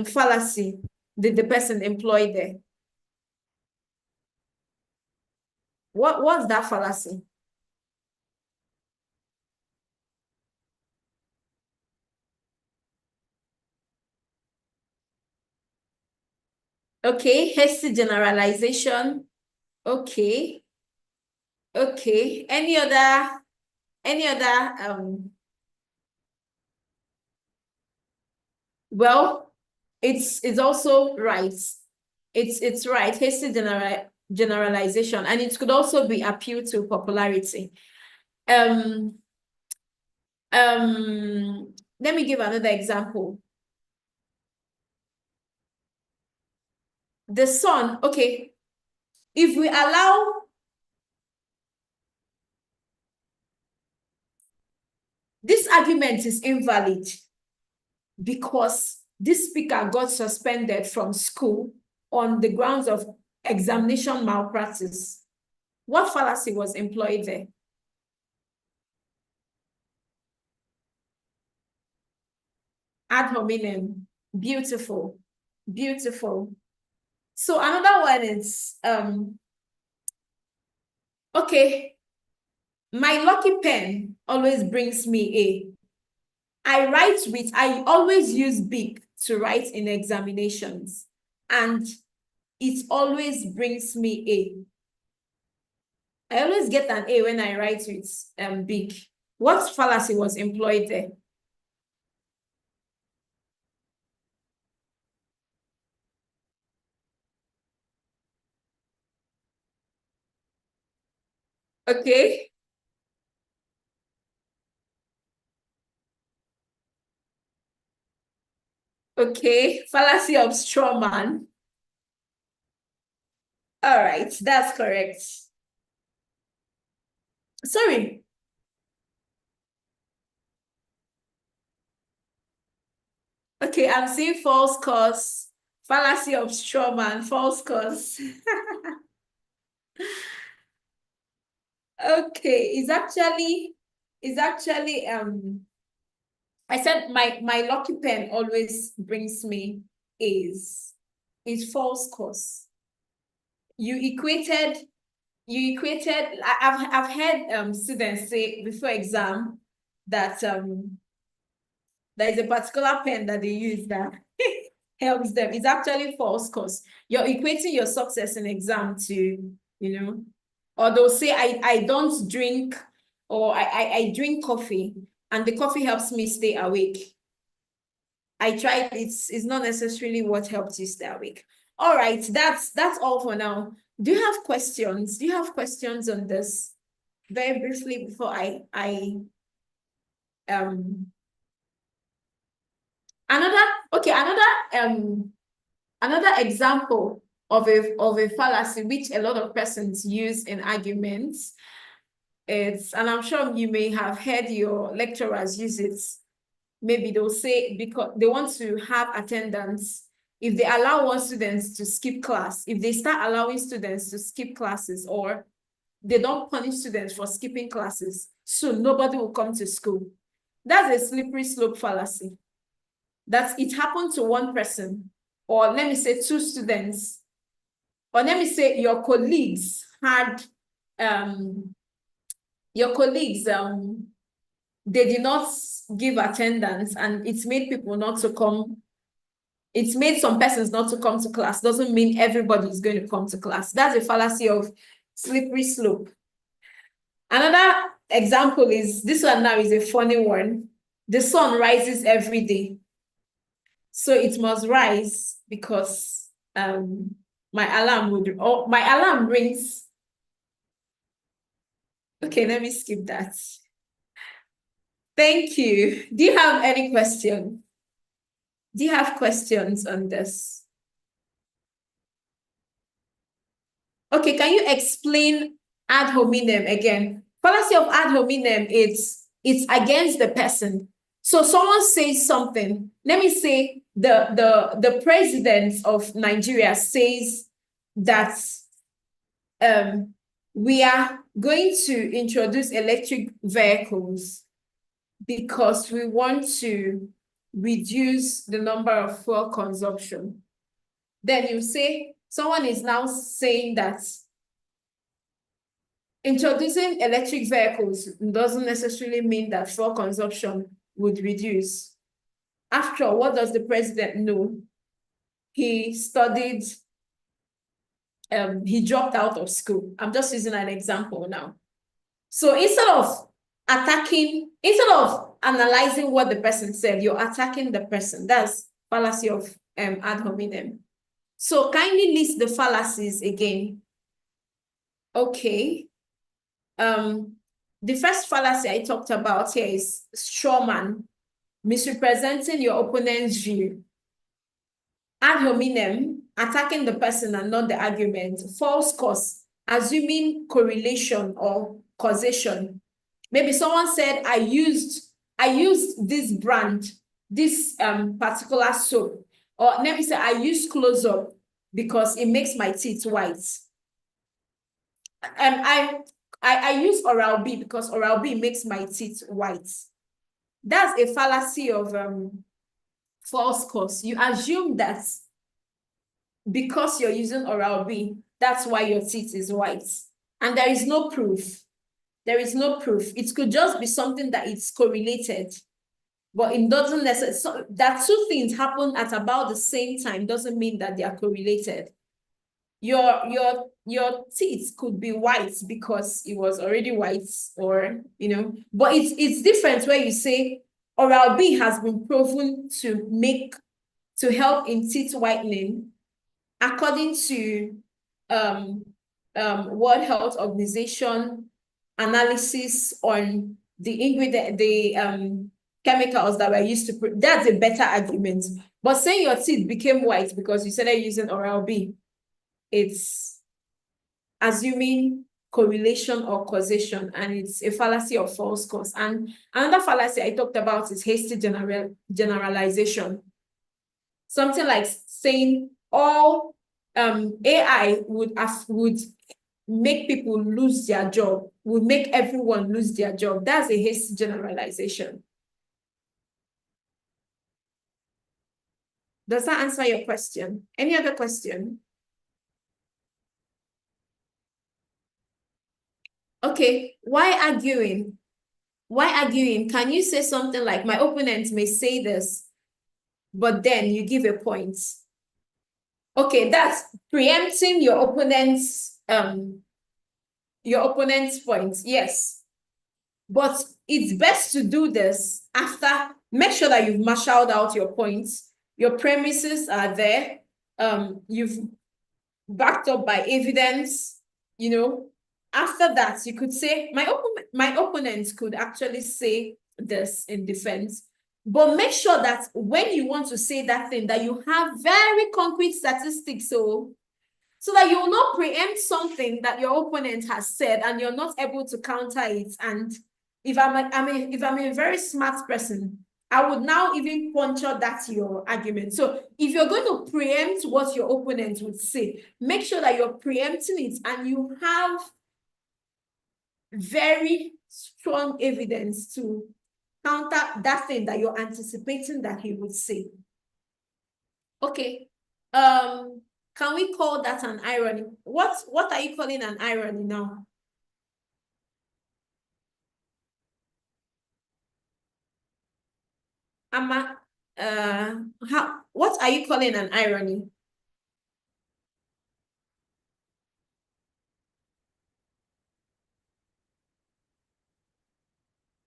fallacy did the person employ there? What's that fallacy? Okay, hasty generalization. Okay. Okay. Any other well, it's also right. It's right. Hasty generalization, and it could also be appeal to popularity. Let me give another example. The sun, okay. If we allow this argument is invalid because this speaker got suspended from school on the grounds of examination malpractice. What fallacy was employed there? Ad hominem. Beautiful. Beautiful. So another one is, okay, my lucky pen always brings me A. I always use big to write in examinations, and it always brings me A. I always get an A when I write with big. What fallacy was employed there? Okay. Okay. Fallacy of straw man. All right, that's correct. Sorry. Okay, I'm seeing false cause. Fallacy of straw man, false cause. Okay, it's actually I said my lucky pen always brings me A's. It's false cause. You equated I've heard students say before exam that there is a particular pen that they use that helps them. It's actually false cause. You're equating your success in exam to, or they'll say I don't drink, or I drink coffee and the coffee helps me stay awake. I tried, it's not necessarily what helps you stay awake. All right, that's all for now. Do you have questions? Do you have questions on this? Very briefly before I another example of a fallacy which a lot of persons use in arguments. And I'm sure you may have heard your lecturers use it. maybe they'll say because they want to have attendance. If they allow one student to skip class, if they start allowing students to skip classes, or they don't punish students for skipping classes, soon nobody will come to school. That's a slippery slope fallacy. That it happened to one person, or let me say two students, or let me say your colleagues had, they did not give attendance, and it's made people not to come. It's made some persons not to come to class. Doesn't mean everybody is going to come to class. That's a fallacy of slippery slope. Another example is, this one now is a funny one. The sun rises every day, so it must rise because my alarm rings. Okay, let me skip that. Thank you. Do you have any question? Do you have questions on this? Okay, can you explain ad hominem again? Fallacy of ad hominem, it's against the person. So someone says something. Let me say the president of Nigeria says that we are going to introduce electric vehicles because we want to reduce the number of fuel consumption. Then you say, someone is now saying that introducing electric vehicles doesn't necessarily mean that fuel consumption would reduce. After all, what does the president know? He studied, he dropped out of school. I'm just using an example now. So instead of analyzing what the person said, you're attacking the person. That's fallacy of ad hominem. So kindly list the fallacies again. Okay. The first fallacy I talked about here is straw man, misrepresenting your opponent's view. Ad hominem, attacking the person and not the argument. False cause, assuming correlation or causation. Maybe someone said, I used this brand, this particular soap. Or let me say, I use Close Up because it makes my teeth white. I use Oral-B because Oral-B makes my teeth white. That's a fallacy of false cause. You assume that because you're using Oral-B, that's why your teeth is white. And there is no proof. There is no proof. It could just be something that it's correlated, but it doesn't necessarily, so that two things happen at about the same time doesn't mean that they are correlated. Your teeth could be white because it was already white, or but it's different where you say Oral-B has been proven to help in teeth whitening according to World Health Organization analysis on the ingredient, the chemicals that were used to that's a better argument. But saying your teeth became white because you started using Oral-B, it's assuming correlation or causation, and it's a fallacy of false cause. And another fallacy I talked about is hasty generalization. Something like saying all AI would make people lose their job, would make everyone lose their job. That's a hasty generalization. Does that answer your question? Any other question? Okay, why arguing? Why arguing? Can you say something like, my opponent may say this, but then you give a point? Okay, that's preempting your opponent's point. Yes, but it's best to do this after. Make sure that you've marshaled out your points. Your premises are there. You've backed up by evidence. After that, you could say, my opponent could actually say this in defense. But make sure that when you want to say that thing, that you have very concrete statistics, so that you will not preempt something that your opponent has said and you're not able to counter it. And if I'm a very smart person, I would now even puncture that your argument. So if you're going to preempt what your opponent would say, make sure that you're preempting it and you have very strong evidence to counter that thing that you're anticipating that he would say. Okay. Can we call that an irony? What are you calling an irony now? Ama, what are you calling an irony?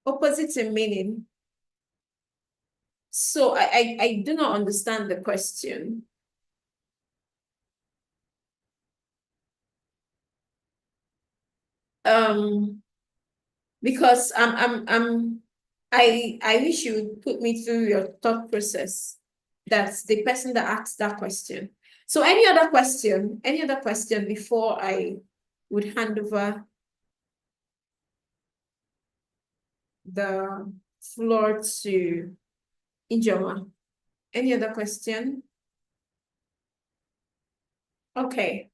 Opposite in meaning. So I do not understand the question. Because I wish you would put me through your thought process. That's the person that asked that question. So any other question before I would hand over the floor to Ijoma. Any other question? Okay.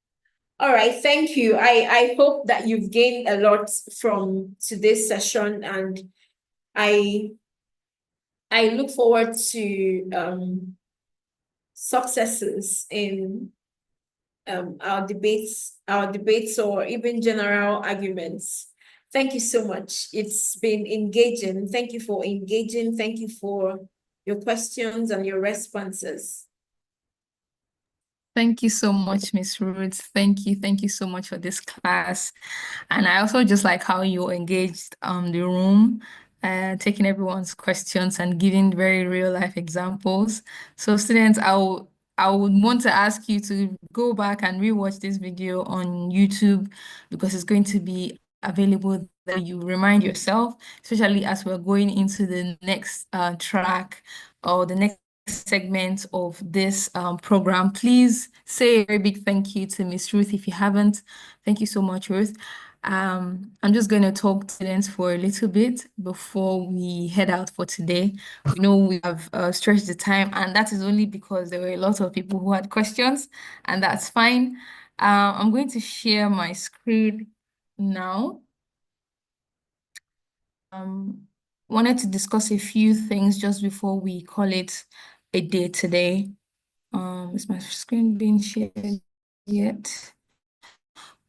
All right, thank you. I hope that you've gained a lot from today's session, and I look forward to successes in our debates or even general arguments. Thank you so much. It's been engaging. Thank you for engaging. Thank you for your questions and your responses. Thank you so much, Miss Ruth. Thank you. Thank you so much for this class. And I also just like how you engaged the room, taking everyone's questions and giving very real life examples. So students, I would want to ask you to go back and rewatch this video on YouTube because it's going to be available that you remind yourself, especially as we're going into the next track or the next segment of this program. Please say a very big thank you to Miss Ruth if you haven't. Thank you so much, Ruth. I'm just going to talk to students for a little bit before we head out for today. We know we have stretched the time, and that is only because there were a lot of people who had questions, and that's fine. I'm going to share my screen now. Wanted to discuss a few things just before we call it a day today. Is my screen being shared yet?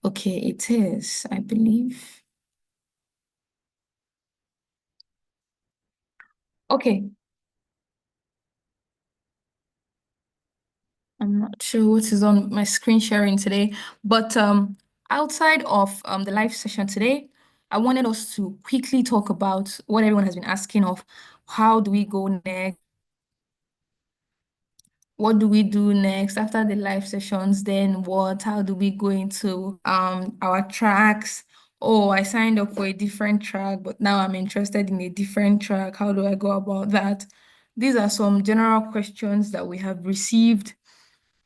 Okay, it is, I believe. Okay. I'm not sure what is on my screen sharing today, but outside of the live session today, I wanted us to quickly talk about what everyone has been asking of how do we go next? What do we do next after the live sessions? Then what? How do we go into our tracks? Oh, I signed up for a different track, but now I'm interested in a different track. How do I go about that? These are some general questions that we have received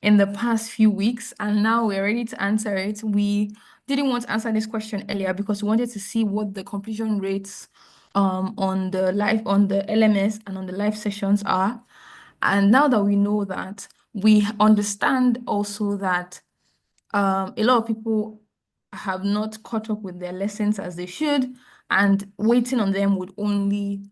in the past few weeks, and now we're ready to answer it. We didn't want to answer this question earlier because we wanted to see what the completion rates on the LMS and on the live sessions are. And now that we know that, we understand also that a lot of people have not caught up with their lessons as they should, and waiting on them would only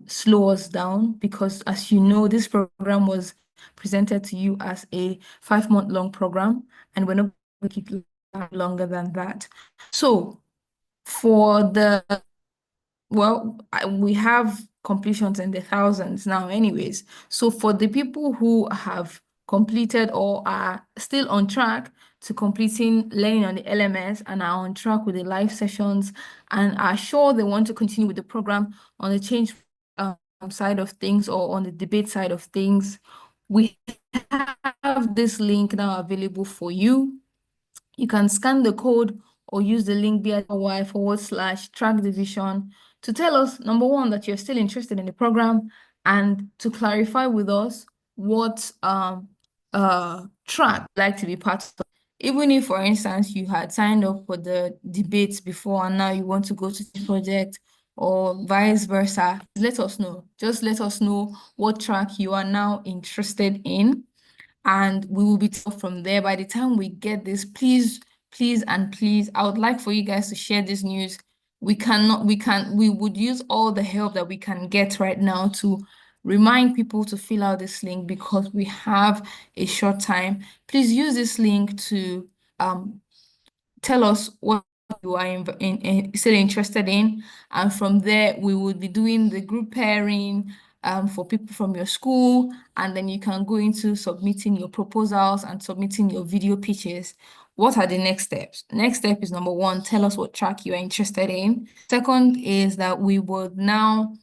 slow us down because, as you know, this program was presented to you as a 5-month long program, and we're not going to keep it longer than that. So for the well, we have completions in the thousands now anyways. So for the people who have completed or are still on track to completing learning on the LMS and are on track with the live sessions and are sure they want to continue with the program on the change side of things or on the debate side of things, we have this link now available for you. You can scan the code or use the link bit.ly/track division to tell us, number one, that you're still interested in the program and to clarify with us what track you'd like to be part of. Even if, for instance, you had signed up for the debates before and now you want to go to the project, or vice versa, let us know. Just let us know what track you are now interested in, and we will be told from there. By the time we get this, please, please, and please, I would like for you guys to share this news. We would use all the help that we can get right now to remind people to fill out this link because we have a short time. Please use this link to tell us what you are still interested in. And from there, we would be doing the group pairing for people from your school. And then you can go into submitting your proposals and submitting your video pitches. What are the next steps? Next step is number one, tell us what track you are interested in. Second is that we would now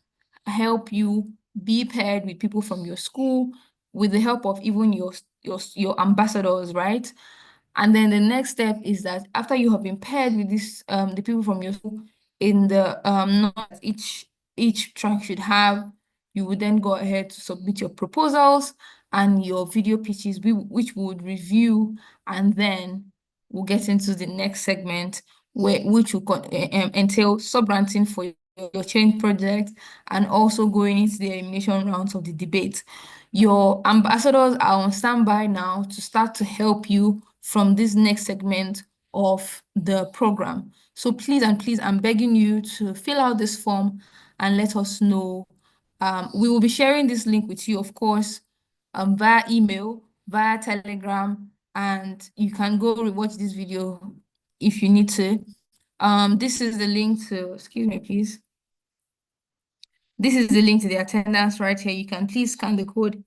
help you be paired with people from your school with the help of even your ambassadors, right? And then the next step is that after you have been paired with this the people from your school in the note that each track should have, you would then go ahead to submit your proposals and your video pitches, which we would review, and then we'll get into the next segment which will entail sub-granting for your change project and also going into the elimination rounds of the debate. Your ambassadors are on standby now to start to help you from this next segment of the program. So please and please, I'm begging you to fill out this form and let us know. We will be sharing this link with you, of course, via email, via Telegram, and you can go rewatch this video if you need to. This is the link to, excuse me, please. This is the link to the attendance right here. You can please scan the code,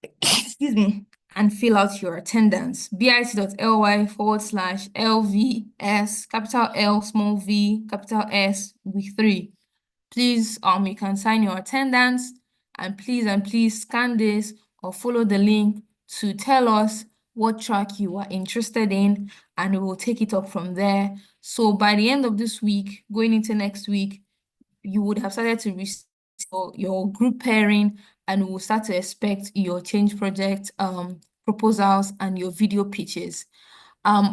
excuse me, and fill out your attendance. bit.ly/LVS, capital L, small v, capital S, with 3. Please, you can sign your attendance, and please scan this or follow the link to tell us what track you are interested in, and we will take it up from there. So by the end of this week, going into next week, you would have started to receive your group pairing, and we'll start to expect your change project proposals and your video pitches.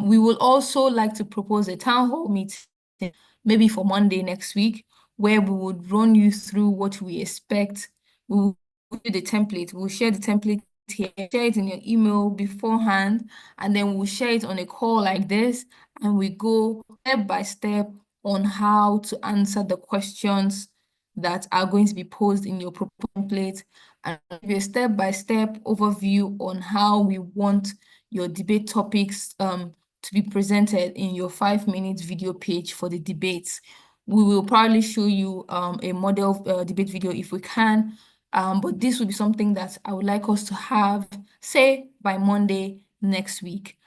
We will also like to propose a town hall meeting, maybe for Monday next week, where we would run you through what we expect. We will do the template. We'll share the template here, share it in your email beforehand, and then we'll share it on a call like this, and we go step by step on how to answer the questions that are going to be posed in your template, and give you a step-by-step overview on how we want your debate topics to be presented in your 5-minute video page for the debates. We will probably show you a model debate video if we can, but this will be something that I would like us to have, say, by Monday next week.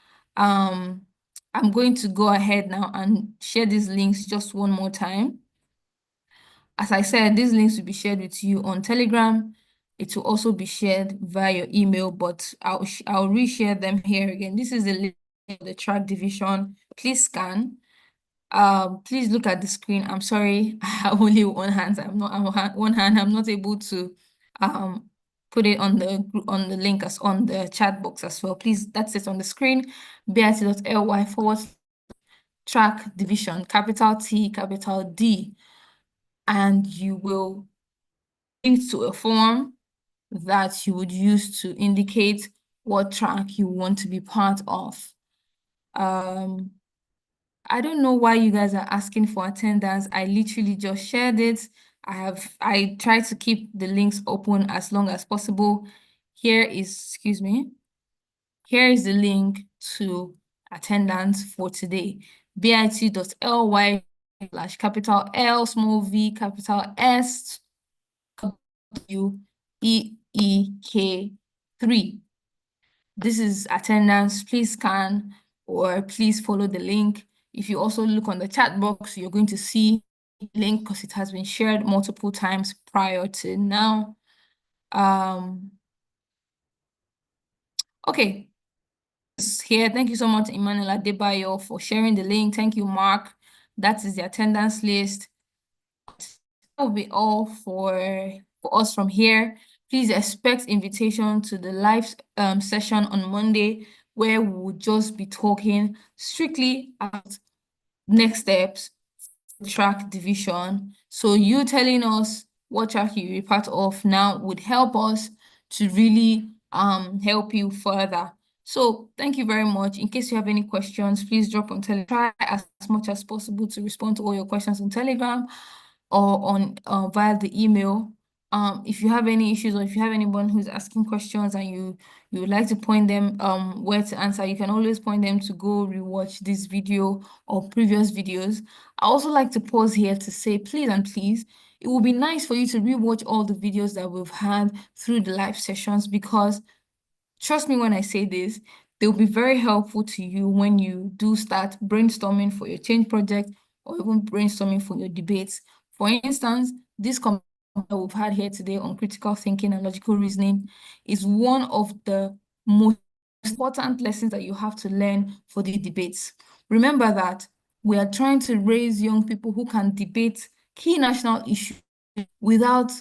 I'm going to go ahead now and share these links just one more time. As I said, these links will be shared with you on Telegram. It will also be shared via your email, but I'll reshare them here again. This is the link of the track division. Please scan. Please look at the screen. I'm sorry, I have only one hand. I'm not able to put it on the link as on the chat box as well. Please, that's it on the screen. bit.ly/track division, capital T, capital D, and you will link to a form that you would use to indicate what track you want to be part of. I don't know why you guys are asking for attendance. I literally just shared it. I try to keep the links open as long as possible. Here is the link to attendance for today. bit.ly/capital L, small v, capital S, WEEK3. This is attendance. Please scan or please follow the link. If you also look on the chat box, you're going to see the link because it has been shared multiple times prior to now. Okay. Here, thank you so much, Emmanuel Adebayo, for sharing the link. Thank you, Mark. That is the attendance list. That will be all for us from here. Please expect invitation to the live session on Monday, where we will just be talking strictly about next steps track division. So you telling us what track you're part of now would help us to really help you further. So thank you very much. In case you have any questions, please drop on Telegram. Try as much as possible to respond to all your questions on Telegram or on via the email. If you have any issues or if you have anyone who's asking questions and you would like to point them where to answer, you can always point them to go rewatch this video or previous videos. I also like to pause here to say, please and please, it would be nice for you to rewatch all the videos that we've had through the live sessions, because trust me when I say this, they'll be very helpful to you when you do start brainstorming for your change project or even brainstorming for your debates. For instance, this conversation that we've had here today on critical thinking and logical reasoning is one of the most important lessons that you have to learn for the debates. Remember that we are trying to raise young people who can debate key national issues without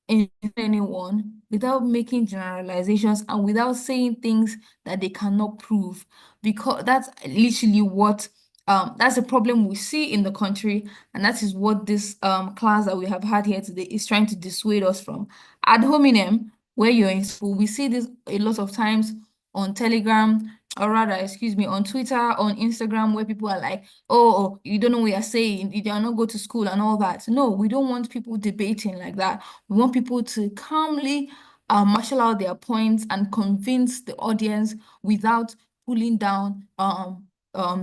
in anyone, without making generalizations and without saying things that they cannot prove, because that's literally what that's a problem we see in the country, and that is what this class that we have had here today is trying to dissuade us from. Ad hominem, where you're in school, we see this a lot of times on Telegram, or rather, excuse me, on Twitter, on Instagram, where people are like, oh, you don't know what you're saying, you do not go to school and all that. No, we don't want people debating like that. We want people to calmly marshal out their points and convince the audience without pulling down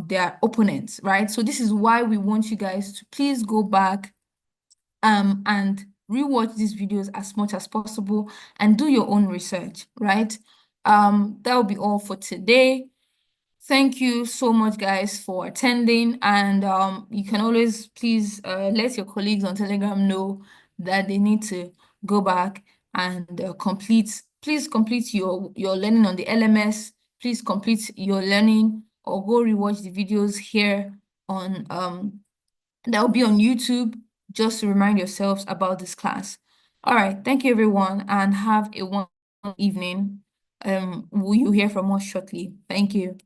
their opponents, right? So this is why we want you guys to please go back and rewatch these videos as much as possible and do your own research, right? That will be all for today. Thank you so much, guys, for attending. And you can always please let your colleagues on Telegram know that they need to go back and please complete your learning on the LMS. Please complete your learning or go rewatch the videos here on that will be on YouTube, just to remind yourselves about this class. All right, thank you everyone, and have a wonderful evening. Will you hear from us shortly? Thank you.